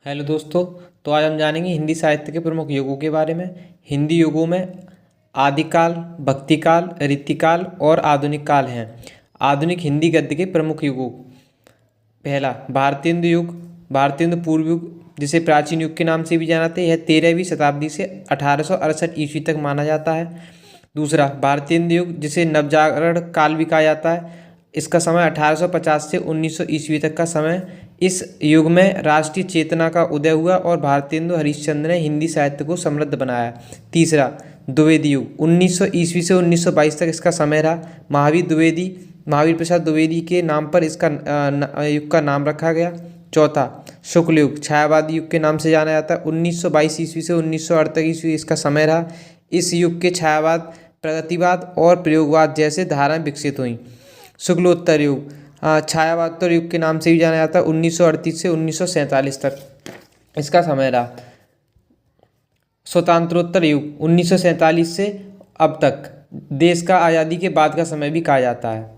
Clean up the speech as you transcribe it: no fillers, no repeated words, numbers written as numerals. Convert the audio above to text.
Hello दोस्तों। तो आज हम जानेंगे हिंदी साहित्य के प्रमुख युगों के बारे में। हिंदी युगों में आदिकाल, भक्तिकाल, रीतिकाल और आधुनिक काल हैं। आधुनिक हिंदी गद्य के प्रमुख युगों। पहला भारतेंदु युग। भारतेंदु पूर्व युग, जिसे प्राचीन युग के नाम से भी जाना जाता है, यह 13वीं शताब्दी से 1868 ईस्वी तक माना जाता है। दूसरा भारतेंदु युग, जिसे नवजागरण काल भी कहा जाता है। इसका समय 1850 से 1900 ईस्वी तक का समय। इस युग में राष्ट्रीय चेतना का उदय हुआ और भारतेंदु हरिश्चंद्र ने हिंदी साहित्य को समृद्ध बनाया। तीसरा द्विवेदी युग, 1900 ईस्वी से 1922 तक इसका समय रहा। महावीर प्रसाद द्विवेदी के नाम पर इसका युग का नाम रखा गया। चौथा शुक्ल युग, छायावादी युग के नाम से जाना जाता है। 1922 ईस्वी से 1938 ईस्वी इसका समय रहा। इस युग के छायावाद, प्रगतिवाद और प्रयोगवाद जैसे धाराएं विकसित हुई। शुक्लोत्तर युग, छायावादोत्तर युग के नाम से भी जाना जाता है। 1938 से 1947 तक इसका समय रहा। स्वतंत्रोत्तर युग, 1947 से अब तक, देश का आज़ादी के बाद का समय भी कहा जाता है।